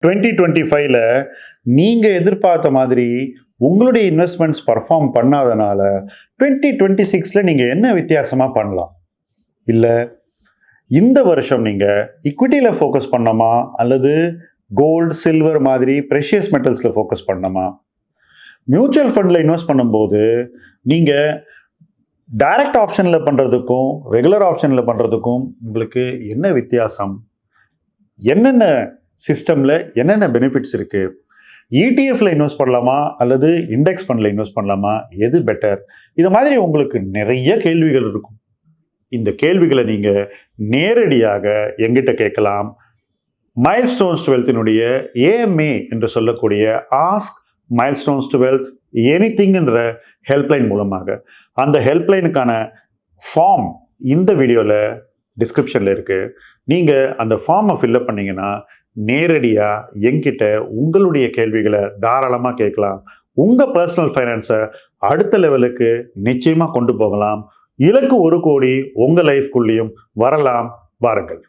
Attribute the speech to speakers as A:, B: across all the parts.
A: 2025ல நீங்கள் எதிர்பார்த்த மாதிரி உங்களுடைய இன்வெஸ்ட்மெண்ட்ஸ் பர்ஃபார்ம் பண்ணாதனால 2026ல் நீங்கள் என்ன வித்தியாசமாக பண்ணலாம்? இல்லை இந்த வருஷம் நீங்கள் இக்விட்டியில் ஃபோக்கஸ் பண்ணணுமா அல்லது கோல்டு சில்வர் மாதிரி ப்ரெஷியஸ் மெட்டல்ஸில் ஃபோக்கஸ் பண்ணணுமா? மியூச்சுவல் ஃபண்டில் இன்வெஸ்ட் பண்ணும்போது நீங்கள் டைரக்ட் ஆப்ஷனில் பண்ணுறதுக்கும் ரெகுலர் ஆப்ஷனில் பண்ணுறதுக்கும் உங்களுக்கு என்ன வித்தியாசம்? என்னென்ன சிஸ்டமில் என்னென்ன பெனிஃபிட்ஸ் இருக்குது? இடிஎஃப்ல இன்வெஸ்ட் பண்ணலாமா அல்லது இண்டெக்ஸ் ஃபண்டில் இன்வெஸ்ட் பண்ணலாமா? எது பெட்டர்? இது மாதிரி உங்களுக்கு நிறைய கேள்விகள் இருக்கும். இந்த கேள்விகளை நீங்கள் நேரடியாக எங்கிட்ட கேட்கலாம். மைல்ஸ்டோன்ஸ் டு வெல்த்தினுடைய ஏஎம்ஏ என்று சொல்லக்கூடிய ஆஸ்க் மைல்ஸ்டோன்ஸ் டு வெல்த் எனிதிங்ன்ற ஹெல்ப்லைன் மூலமாக. அந்த ஹெல்ப்லைனுக்கான ஃபார்ம் இந்த வீடியோவில் டிஸ்கிரிப்ஷனில் இருக்குது. நீங்கள் அந்த ஃபார்மை ஃபில்அப் பண்ணிங்கன்னா நேரடியாக என்கிட்ட உங்களுடைய கேள்விகளை தாராளமாக கேட்கலாம். உங்கள் பர்சனல் ஃபைனான்ஸை அடுத்த லெவலுக்கு நிச்சயமாக கொண்டு போகலாம். இலக்கு 1 கோடி உங்கள் லைஃப்குள்ளேயும் வரலாம். வாருங்கள்.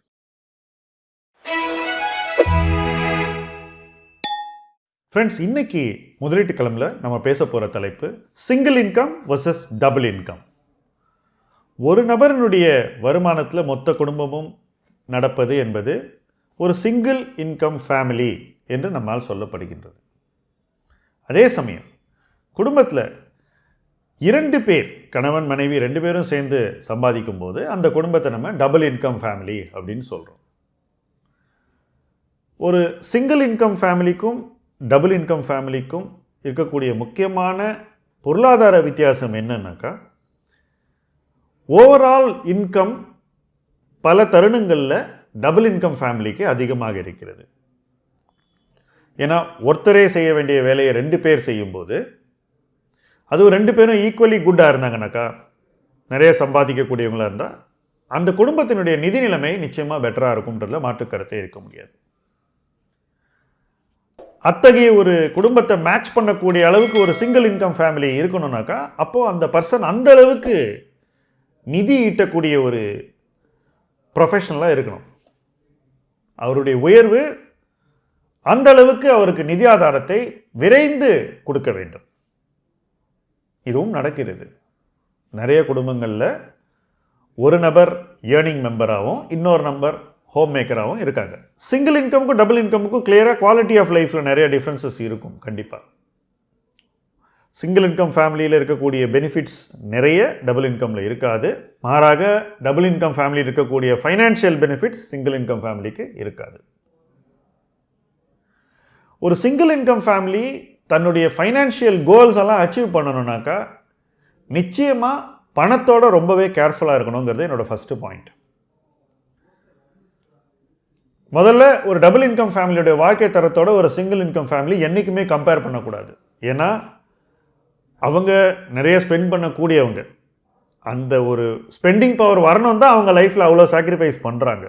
A: ஃப்ரெண்ட்ஸ், இன்னைக்கு முதலீட்டு களமில் நம்ம பேச போகிற தலைப்பு single income versus double income. ஒரு நபரினுடைய வருமானத்தில் மொத்த குடும்பமும் நடப்பது என்பது ஒரு சிங்கிள் இன்கம் ஃபேமிலி என்று நம்மால் சொல்லப்படுகின்றது. அதே சமயம் குடும்பத்தில் 2 பேர், கணவன் மனைவி 2 பேரும் சேர்ந்து சம்பாதிக்கும் போது அந்த குடும்பத்தை நம்ம டபுள் இன்கம் ஃபேமிலி அப்படின்னு சொல்கிறோம். ஒரு சிங்கிள் இன்கம் ஃபேமிலிக்கும் டபுள் இன்கம் ஃபேமிலிக்கும் இருக்கக்கூடிய முக்கியமான பொருளாதார வித்தியாசம் என்னன்னாக்கா, ஓவரால் இன்கம் பல தருணங்களில் டபுள் இன்கம் ஃபேமிலிக்கு அதிகமாக இருக்கிறது. ஏன்னா ஒருத்தரே செய்ய வேண்டிய வேலையை 2 பேர் செய்யும்போது, அதுவும் 2 பேரும் ஈக்குவலி குட்டாக இருந்தாங்கனாக்கா, நிறைய சம்பாதிக்கக்கூடியவங்களாக இருந்தால் அந்த குடும்பத்தினுடைய நிதி நிலைமை நிச்சயமாக பெட்டராக இருக்கும்ன்றதுல மாற்றுக்கருத்தே இருக்க முடியாது. அத்தகைய ஒரு குடும்பத்தை மேட்ச் பண்ணக்கூடிய அளவுக்கு ஒரு சிங்கிள் இன்கம் ஃபேமிலி இருக்கணும்னாக்கா, அப்போது அந்த பர்சன் அந்த அளவுக்கு நிதி ஈட்டக்கூடிய ஒரு ப்ரொஃபஷனலாக இருக்கணும். அவருடைய உயர்வு அந்த அளவுக்கு அவருக்கு நிதி ஆதாரத்தை விரைந்து கொடுக்க வேண்டும். இதுவும் நடக்கிறது. நிறைய குடும்பங்களில் ஒரு நபர் ஏர்னிங் மெம்பராகவும் இன்னொரு நபர் ஹோம் மேக்கராகவும் இருக்காங்க. சிங்கிள் இன்கமுக்கும் டபுள் இன்கமுக்கும் கிளியராக குவாலிட்டி ஆஃப் லைஃப்பில் நிறைய டிஃப்ரென்சஸ் இருக்கும். கண்டிப்பாக சிங்கிள் இன்கம் ஃபேமிலியில் இருக்கக்கூடிய பெனிஃபிட்ஸ் நிறைய டபுள் இன்கமில் இருக்காது. மாறாக டபுள் இன்கம் ஃபேமிலியில் இருக்கக்கூடிய ஃபைனான்ஷியல் பெனிஃபிட்ஸ் சிங்கிள் இன்கம் ஃபேமிலிக்கு இருக்காது. ஒரு சிங்கிள் இன்கம் ஃபேமிலி தன்னுடைய ஃபைனான்ஷியல் கோல்ஸ் எல்லாம் அச்சீவ் பண்ணணும்னாக்கா நிச்சயமாக பணத்தோட ரொம்பவே கேர்ஃபுல்லாக இருக்கணுங்கிறது என்னோடய ஃபஸ்ட்டு பாயிண்ட். முதல்ல ஒரு டபுள் இன்கம் ஃபேமிலியோடைய வாழ்க்கை தரத்தோட ஒரு சிங்கிள் இன்கம் ஃபேமிலி என்றைக்குமே கம்பேர் பண்ணக்கூடாது. ஏன்னா அவங்க நிறைய ஸ்பெண்ட் பண்ணக்கூடியவங்க. அந்த ஒரு ஸ்பெண்டிங் பவர் வரணும் தான் அவங்க லைஃப்பில் அவ்வளோ சாக்ரிஃபைஸ் பண்ணுறாங்க.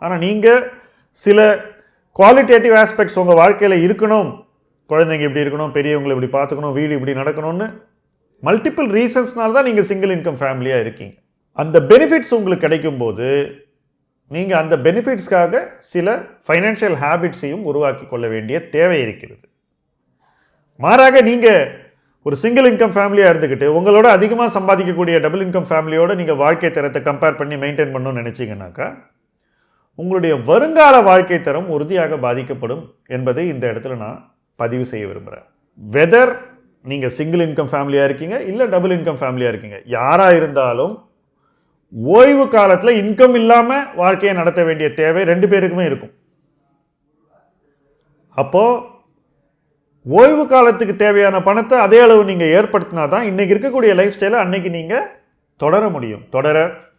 A: ஆனால் நீங்கள் சில குவாலிட்டேட்டிவ் ஆஸ்பெக்ட்ஸ் உங்கள் வாழ்க்கையில் இருக்கணும், குழந்தைங்க இப்படி இருக்கணும், பெரியவங்களை இப்படி பார்த்துக்கணும், வீடு இப்படி நடக்கணும்னு மல்டிபிள் ரீசன்ஸ்னால தான் நீங்கள் சிங்கிள் இன்கம் ஃபேமிலியாக இருக்கீங்க. அந்த பெனிஃபிட்ஸ் உங்களுக்கு கிடைக்கும்போது நீங்கள் அந்த பெனிஃபிட்ஸ்க்காக சில ஃபைனான்ஷியல் ஹேபிட்ஸையும் உருவாக்கி கொள்ள வேண்டிய தேவை இருக்கிறது. மாறாக நீங்கள் ஒரு சிங்கிள் இன்கம் ஃபேமிலியாக இருந்துக்கிட்டு உங்களோட அதிகமாக சம்பாதிக்கக்கூடிய டபுள் இன்கம் ஃபேமிலியோட நீங்கள் வாழ்க்கை தரத்தை கம்பேர் பண்ணி மெயின்டைன் பண்ணணும்னு நினச்சிங்கனாக்கா உங்களுடைய வருங்கால வாழ்க்கை தரம் உறுதியாக பாதிக்கப்படும் என்பதை இந்த இடத்துல நான் பதிவு செய்ய விரும்புகிறேன். வெதர் நீங்கள் சிங்கிள் இன்கம் ஃபேமிலியாக இருக்கீங்க இல்லை டபுள் இன்கம் ஃபேமிலியாக இருக்கீங்க, யாராக இருந்தாலும் ஓய்வு காலத்தில் இன்கம் இல்லாமல் வாழ்க்கையை நடத்த வேண்டிய தேவை 2 பேருக்குமே இருக்கும். அப்போது ஓய்வு காலத்துக்கு தேவையான பணத்தை அதே அளவு நீங்கள் ஏற்படுத்தினா தான் இன்றைக்கி இருக்கக்கூடிய லைஃப் ஸ்டைலை அன்னைக்கு நீங்கள் தொடர முடியும். தொடர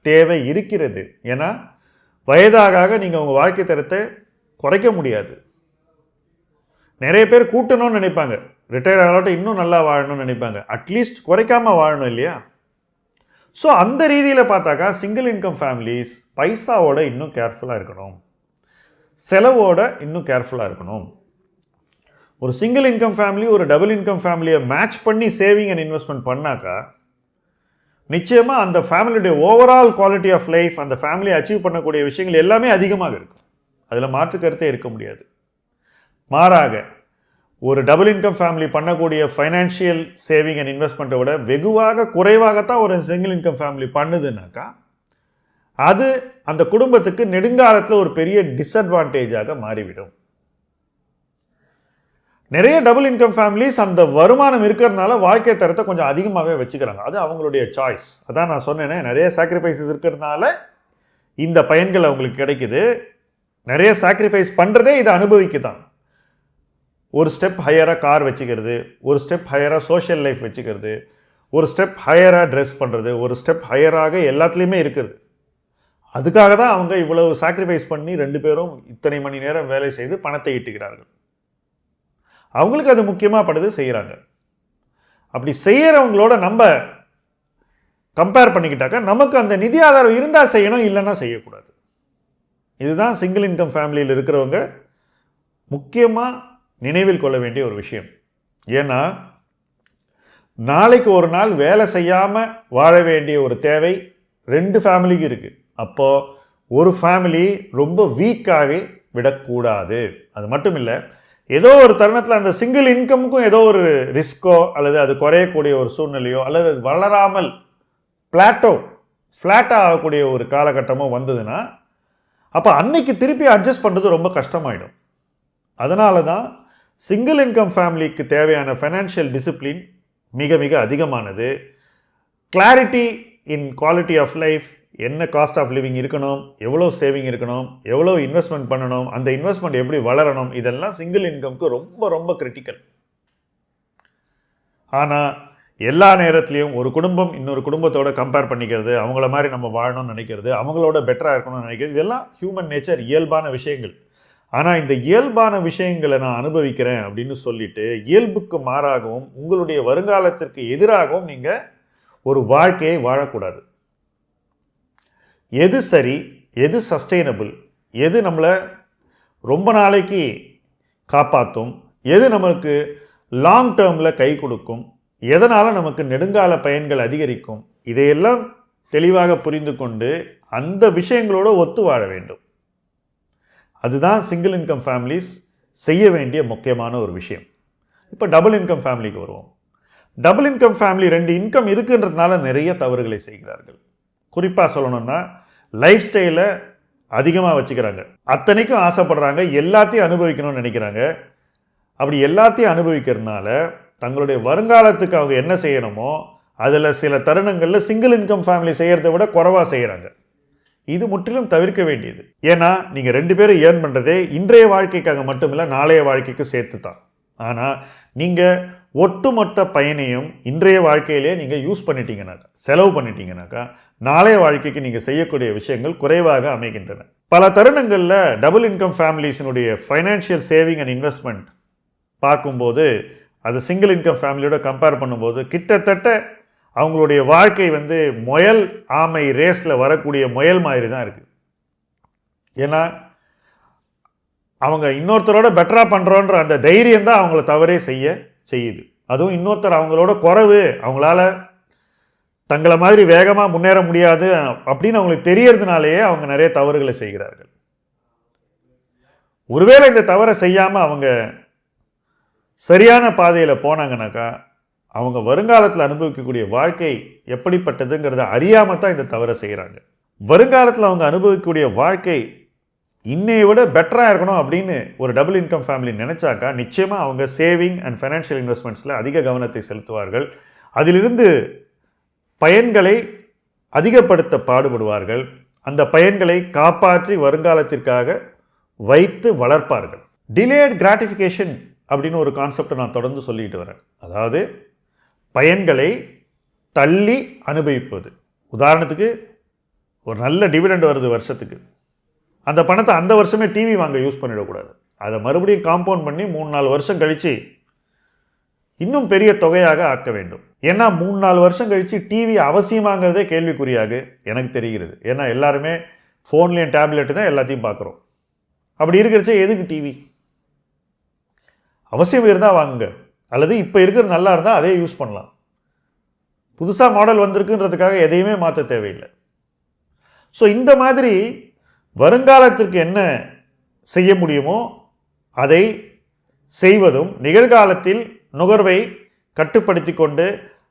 A: தேவை இருக்கிறது. ஏன்னா வயதாக நீங்கள் உங்கள் வாழ்க்கை தரத்தை குறைக்க முடியாது. நிறைய பேர் கூட்டணும்னு நினைப்பாங்க, ரிட்டையர் ஆகலாட்டும் இன்னும் நல்லா வாழணும்னு நினைப்பாங்க, அட்லீஸ்ட் குறைக்காமல் வாழணும் இல்லையா? ஸோ அந்த ரீதியில் பார்த்தாக்கா சிங்கிள் இன்கம் ஃபேமிலிஸ் பைசாவோட இன்னும் கேர்ஃபுல்லாக இருக்கணும், செலவோட இன்னும் கேர்ஃபுல்லாக இருக்கணும். ஒரு சிங்கிள் இன்கம் ஃபேமிலி ஒரு டபுள் இன்கம் ஃபேமிலியை மேட்ச் பண்ணி சேவிங் அண்ட் இன்வெஸ்ட்மெண்ட் பண்ணாக்கா நிச்சயமாக அந்த ஃபேமிலியுடைய ஓவரால் குவாலிட்டி ஆஃப் லைஃப், அந்த ஃபேமிலியை அச்சீவ் பண்ணக்கூடிய விஷயங்கள் எல்லாமே அதிகமாக இருக்கும். அதில் மாற்று கருத்தே இருக்க முடியாது.
B: மாறாக ஒரு டபுள் இன்கம் ஃபேமிலி பண்ணக்கூடிய ஃபைனான்ஷியல் சேவிங் அண்ட் இன்வெஸ்ட்மெண்ட்டை விட வெகுவாக குறைவாகத்தான் ஒரு சிங்கிள் இன்கம் ஃபேமிலி பண்ணுதுனாக்கா அது அந்த குடும்பத்துக்கு நெடுங்காலத்தில் ஒரு பெரிய டிஸ்அட்வான்டேஜாக மாறிவிடும். நிறைய டபுள் இன்கம் ஃபேமிலிஸ் அந்த வருமானம் இருக்கிறதுனால வாழ்க்கை தரத்தை கொஞ்சம் அதிகமாகவே வச்சுக்கிறாங்க. அது அவங்களுடைய சாய்ஸ். அதான் நான் சொன்னேனே, நிறைய சாக்ரிஃபைஸஸ் இருக்கிறதுனால இந்த பயன்கள் அவங்களுக்கு கிடைக்குது. நிறைய சாக்ரிஃபைஸ் பண்ணுறதே இதை அனுபவிக்க தான். ஒரு ஸ்டெப் ஹையராக கார் வச்சுக்கிறது, ஒரு ஸ்டெப் ஹையராக சோஷியல் லைஃப் வச்சுக்கிறது, ஒரு ஸ்டெப் ஹையராக ட்ரெஸ் பண்ணுறது, ஒரு ஸ்டெப் ஹையராக எல்லாத்துலேயுமே இருக்கிறது. அதுக்காக தான் அவங்க இவ்வளவு சாக்ரிஃபைஸ் பண்ணி 2 பேரும் இத்தனை மணி நேரம் வேலை செய்து பணத்தை ஈட்டுகிறார்கள். அவங்களுக்கு அது முக்கியமாக படுது, செய்கிறாங்க. அப்படி செய்கிறவங்களோட நம்ம கம்பேர் பண்ணிக்கிட்டாக்கா நமக்கு அந்த நிதி ஆதாரம் இருந்தால் செய்யணும், இல்லைன்னா செய்யக்கூடாது. இதுதான் சிங்கிள் இன்கம் ஃபேமிலியில் இருக்கிறவங்க முக்கியமாக நினைவில் கொள்ள வேண்டிய ஒரு விஷயம். ஏன்னா நாளைக்கு ஒரு நாள் வேலை செய்யாமல் வாழ வேண்டிய ஒரு தேவை 2 ஃபேமிலிக்கு இருக்குது. அப்போது ஒரு ஃபேமிலி ரொம்ப வீக்காகவே விடக்கூடாது. அது மட்டும் இல்லை, ஏதோ ஒரு தருணத்தில் அந்த சிங்கிள் இன்கமுக்கும் ஏதோ ஒரு ரிஸ்க்கோ அல்லது அது குறையக்கூடிய ஒரு சூழ்நிலையோ அல்லது வளராமல் ஃப்ளாட்டாக ஆகக்கூடிய ஒரு காலகட்டமோ வந்ததுன்னா அப்போ அன்னைக்கு திருப்பி அட்ஜஸ்ட் பண்ணுறது ரொம்ப கஷ்டமாயிடும். அதனால தான் சிங்கிள் இன்கம் ஃபேமிலிக்கு தேவையான ஃபைனான்ஷியல் டிசிப்ளின் மிக மிக அதிகமானது. Clarity in quality of life, என்ன காஸ்ட் ஆஃப் லிவிங் இருக்கணும், எவ்வளோ சேவிங் இருக்கணும், எவ்வளோ இன்வெஸ்ட்மெண்ட் பண்ணணும், அந்த இன்வெஸ்ட்மெண்ட் எப்படி வளரணும், இதெல்லாம் சிங்கிள் இன்கம்க்கு ரொம்ப ரொம்ப கிரிட்டிக்கல். ஆனால் எல்லா நேரத்துலையும் ஒரு குடும்பம் இன்னொரு குடும்பத்தோட கம்பேர் பண்ணிக்கிறது, அவங்கள மாதிரி நம்ம வாழணும்னு நினைக்கிறது, அவங்களோட பெட்டராக இருக்கணும்னு நினைக்கிறது, இதெல்லாம் ஹியூமன் நேச்சர், இயல்பான விஷயங்கள். ஆனால் இந்த இயல்பான விஷயங்களை நான் அனுபவிக்கிறேன் அப்படின்னு சொல்லிட்டு இயல்புக்கு மாறாகவும் உங்களுடைய வருங்காலத்திற்கு எதிராகவும் நீங்கள் ஒரு வாழ்க்கையை வாழக்கூடாது. எது சரி, எது சஸ்டெயினபிள், எது நம்மளை ரொம்ப நாளைக்கு காப்பாற்றும், எது நம்மளுக்கு லாங் டேர்மில் கை கொடுக்கும், எதனால் நமக்கு நெடுங்கால பயன்கள் அதிகரிக்கும், இதையெல்லாம் தெளிவாக புரிந்து கொண்டு அந்த விஷயங்களோடு ஒத்து வாழ வேண்டும். அதுதான் சிங்கிள் இன்கம் ஃபேமிலிஸ் செய்ய வேண்டிய முக்கியமான ஒரு விஷயம். இப்போ டபுள் இன்கம் ஃபேமிலிக்கு வருவோம். டபுள் இன்கம் ஃபேமிலி 2 இன்கம் இருக்குன்றதுனால நிறைய தவறுகளை செய்கிறார்கள். குறிப்பாக சொல்லணும்னா லைஃப் ஸ்டைலை அதிகமாக வச்சுக்கிறாங்க, அத்தனைக்கும் ஆசைப்படுறாங்க, எல்லாத்தையும் அனுபவிக்கணும்னு நினைக்கிறாங்க. அப்படி எல்லாத்தையும் அனுபவிக்கிறதுனால தங்களுடைய வருங்காலத்துக்கு அவங்க என்ன செய்யணுமோ அதில் சில தருணங்களில் சிங்கிள் இன்கம் ஃபேமிலி செய்கிறத விட குறைவாக செய்கிறாங்க. இது முற்றிலும் தவிர்க்க வேண்டியது. ஏன்னா நீங்கள் 2 பேரும் ஏர்ன் பண்ணுறதே இன்றைய வாழ்க்கைக்காக மட்டும் இல்லை, நாளைய வாழ்க்கைக்கு சேர்த்து தான். ஆனால் நீங்கள் ஒட்டுமொத்த பயனையும் இன்றைய வாழ்க்கையிலே நீங்கள் யூஸ் பண்ணிட்டீங்கனாக்கா, செலவு பண்ணிட்டீங்கனாக்கா, நாளைய வாழ்க்கைக்கு நீங்கள் செய்யக்கூடிய விஷயங்கள் குறைவாக அமைகின்றன. பல தருணங்களில் டபுள் இன்கம் ஃபேமிலிஸினுடைய ஃபைனான்ஷியல் சேவிங் அண்ட் இன்வெஸ்ட்மெண்ட் பார்க்கும்போது அது சிங்கிள் இன்கம் ஃபேமிலியோட கம்பேர் பண்ணும்போது கிட்டத்தட்ட அவங்களுடைய வாழ்க்கை முயல் ஆமை ரேஸில் வரக்கூடிய முயல் மாதிரி தான் இருக்குது. ஏன்னா அவங்க இன்னொருத்தரோட பெட்டராக பண்ணுறோன்ற அந்த தைரியம் தான் அவங்கள தவறே செய்யுது. அதுவும் இன்னொருத்தர் அவங்களோட குறைவு, அவங்களால தங்களை மாதிரி வேகமாக முன்னேற முடியாது அப்படின்னு அவங்களுக்கு தெரியறதுனாலேயே அவங்க நிறைய தவறுகளை செய்கிறார்கள். ஒருவேளை இந்த தவறை செய்யாமல் அவங்க சரியான பாதையில் போனாங்கனாக்கா அவங்க வருங்காலத்தில் அனுபவிக்கக்கூடிய வாழ்க்கை எப்படிப்பட்டதுங்கிறத அறியாமல் தான் இந்த தவறை செய்கிறாங்க. வருங்காலத்தில் அவங்க அனுபவிக்கக்கூடிய வாழ்க்கை இன்னையை விட பெட்டராக இருக்கணும் அப்படின்னு ஒரு டபுள் இன்கம் ஃபேமிலி நினச்சாக்கா நிச்சயமாக அவங்க சேவிங் அண்ட் ஃபைனான்ஷியல் இன்வெஸ்ட்மெண்ட்ஸில் அதிக கவனத்தை செலுத்துவார்கள். அதிலிருந்து பயன்களை அதிகப்படுத்த பாடுபடுவார்கள். அந்த பயன்களை காப்பாற்றி வருங்காலத்திற்காக வைத்து வளர்ப்பார்கள். டிலேட் கிராட்டிஃபிகேஷன் அப்படின்னு ஒரு கான்செப்டை நான் தொடர்ந்து சொல்லிட்டு வரேன். அதாவது பயன்களை தள்ளி அனுபவிப்பது. உதாரணத்துக்கு ஒரு நல்ல டிவிடெண்ட் வருது வருஷத்துக்கு, அந்த பணத்தை அந்த வருஷமே டிவி வாங்க யூஸ் பண்ணிடக்கூடாது. அதை மறுபடியும் காம்பவுண்ட் பண்ணி 3-4 வருஷம் கழித்து இன்னும் பெரிய தொகையாக ஆக்க வேண்டும். ஏன்னா 3-4 வருஷம் கழித்து டிவி அவசியமாங்கிறதே கேள்விக்குறியாக எனக்கு தெரிகிறது. ஏன்னா எல்லாருமே ஃபோன்லேயும் டேப்லெட்டு தான் எல்லாத்தையும் பார்க்குறோம். அப்படி இருக்கிறச்சே எதுக்கு டிவி? அவசியம் இருந்தால் வாங்குங்க, அல்லது இப்போ இருக்கிற நல்லா இருந்தால் அதே யூஸ் பண்ணலாம். புதுசாக மாடல் வந்திருக்குன்றதுக்காக எதையுமே மாற்ற தேவையில்லை. ஸோ இந்த மாதிரி வருங்காலத்திற்கு என்ன செய்ய முடியுமோ அதை செய்வதும் நிகழ்காலத்தில் நுகர்வை கட்டுப்படுத்தி கொண்டு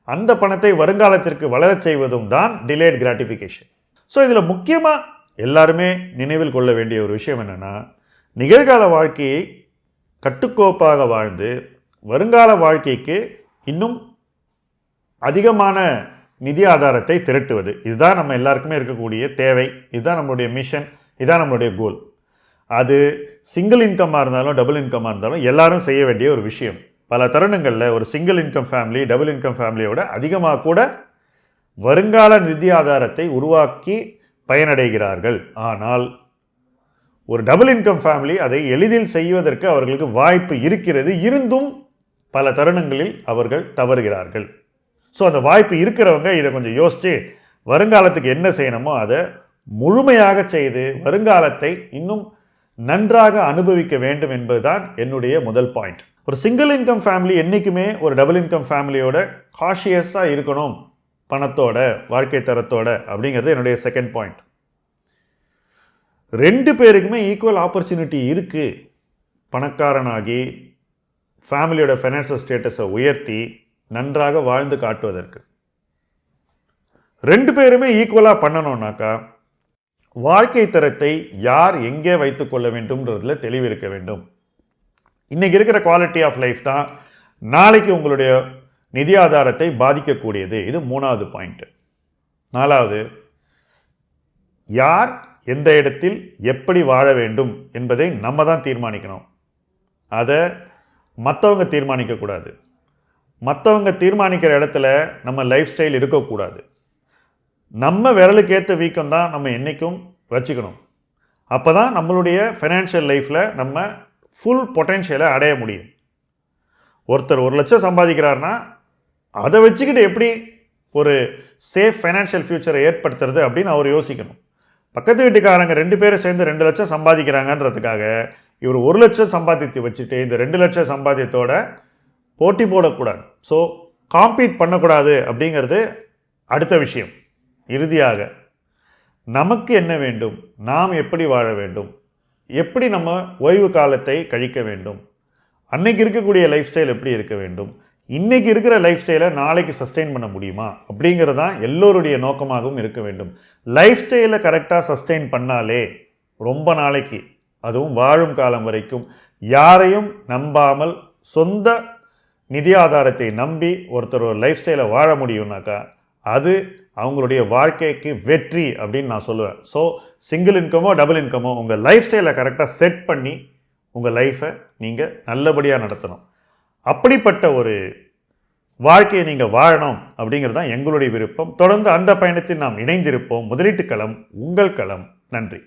B: அந்த பணத்தை வருங்காலத்திற்கு வளரச் செய்வதும் தான் டிலேட் கிராட்டிஃபிகேஷன். ஸோ இதில் முக்கியமாக எல்லாருமே நினைவில் கொள்ள வேண்டிய ஒரு விஷயம் என்னென்னா, நிகழ்கால வாழ்க்கையை கட்டுக்கோப்பாக வாழ்ந்து வருங்கால வாழ்க்கைக்கு இன்னும் அதிகமான நிதி ஆதாரத்தை திரட்டுவது. இதுதான் நம்ம எல்லாருக்குமே இருக்கக்கூடிய தேவை. இதுதான் நம்மளுடைய மிஷன், இதுதான் நம்மளுடைய கோல். அது சிங்கிள் இன்கம்மாக இருந்தாலும் டபுள் இன்கம்மாக இருந்தாலும் எல்லாரும் செய்ய வேண்டிய ஒரு விஷயம். பல தருணங்களில் ஒரு single income family double income ஃபேமிலியோட அதிகமாக கூட வருங்கால நிதி ஆதாரத்தை உருவாக்கி பயனடைகிறார்கள். ஆனால் ஒரு டபுள் இன்கம் ஃபேமிலி அதை எளிதில் செய்வதற்கு அவர்களுக்கு வாய்ப்பு இருக்கிறது, இருந்தும் பல தருணங்களில் அவர்கள் தவறுகிறார்கள். ஸோ அந்த வாய்ப்பு இருக்கிறவங்க இதை கொஞ்சம் யோசித்து வருங்காலத்துக்கு என்ன செய்யணுமோ அதை முழுமையாக செய்து வருங்காலத்தை இன்னும் நன்றாக அனுபவிக்க வேண்டும் என்பதுதான் என்னுடைய முதல் பாயிண்ட். ஒரு சிங்கிள் இன்கம் ஃபேமிலி என்றைக்குமே ஒரு டபுள் இன்கம் ஃபேமிலியோட காஷியஸாக இருக்கணும், பணத்தோட வாழ்க்கை தரத்தோட, அப்படிங்கிறது என்னுடைய செகண்ட் பாயிண்ட். 2 பேருக்குமே ஈக்குவல் ஆப்பர்ச்சுனிட்டி இருக்குது. பணக்காரனாகி ஃபேமிலியோட ஃபைனான்சியல் ஸ்டேட்டஸை உயர்த்தி நன்றாக வாழ்ந்து காட்டுவதற்கு 2 பேருமே ஈக்குவலாக பண்ணணும்னாக்கா வாழ்க்கை தரத்தை யார் எங்கே வைத்துக்கொள்ள வேண்டும்ன்றதுல தெளிவு இருக்க வேண்டும். இன்னைக்கு இருக்கிற குவாலிட்டி ஆஃப் லைஃப் தான் நாளைக்கு உங்களுடைய நிதி ஆதாரத்தை பாதிக்கக்கூடியது. இது 3வது பாயிண்ட். 4வது, யார் எந்த இடத்தில் எப்படி வாழ வேண்டும் என்பதை நம்ம தான் தீர்மானிக்கணும். அதை மற்றவங்க தீர்மானிக்கக்கூடாது. மற்றவங்க தீர்மானிக்கிற இடத்துல நம்ம லைஃப் ஸ்டைல் இருக்கக்கூடாது. நம்ம விரலுக்கு ஏற்ற வீக்கம் தான் நம்ம என்றைக்கும் வச்சுக்கணும். அப்போ தான் நம்மளுடைய ஃபைனான்ஷியல் லைஃப்பில் நம்ம ஃபுல் பொட்டென்ஷியலை அடைய முடியும். ஒருத்தர் 1 லட்சம் சம்பாதிக்கிறாருன்னா அதை வச்சுக்கிட்டு எப்படி ஒரு சேஃப் ஃபைனான்ஷியல் ஃபியூச்சரை ஏற்படுத்துறது அப்படின்னு அவர் யோசிக்கணும். பக்கத்து வீட்டுக்காரங்க 2 பேரும் சேர்ந்து 2 லட்சம் சம்பாதிக்கிறாங்கன்றதுக்காக இவர் 1 லட்சம் சம்பாதித்து வச்சுட்டு இந்த 2 லட்சம் சம்பாத்தியத்தோட போட்டி போடக்கூடாது. ஸோ காம்பீட் பண்ணக்கூடாது அப்படிங்கிறது அடுத்த விஷயம். இறுதியாக நமக்கு என்ன வேண்டும், நாம் எப்படி வாழ வேண்டும், எப்படி நம்ம ஓய்வு காலத்தை கழிக்க வேண்டும், அன்னைக்கு இருக்கக்கூடிய லைஃப் ஸ்டைல் எப்படி இருக்க வேண்டும், இன்றைக்கி இருக்கிற லைஃப் ஸ்டைலை நாளைக்கு சஸ்டெயின் பண்ண முடியுமா அப்படிங்கிறது தான் எல்லோருடைய நோக்கமாகவும் இருக்க வேண்டும். லைஃப் ஸ்டைலை கரெக்டாக சஸ்டெயின் பண்ணாலே ரொம்ப நாளைக்கு, அதுவும் வாழும் காலம் வரைக்கும் யாரையும் நம்பாமல் சொந்த நிதி ஆதாரத்தை நம்பி ஒருத்தர் ஒரு லைஃப் ஸ்டைலை வாழ முடியும்னாக்கா அது அவங்களுடைய வாழ்க்கைக்கு வெற்றி அப்படின்னு நான் சொல்லுவேன். ஸோ சிங்கிள் இன்கமோ டபுள் இன்கமோ உங்கள் லைஃப் ஸ்டைலை கரெக்டாக செட் பண்ணி உங்கள் லைஃப்பை நீங்கள் நல்லபடியாக நடத்தணும். அப்படிப்பட்ட ஒரு வாழ்க்கையை நீங்கள் வாழணும் அப்படிங்கிறது தான் எங்களுடைய விருப்பம். தொடர்ந்து அந்த பயணத்தில் நாம் இணைந்திருப்போம். முதலீட்டு களம் உங்கள் களம். நன்றி.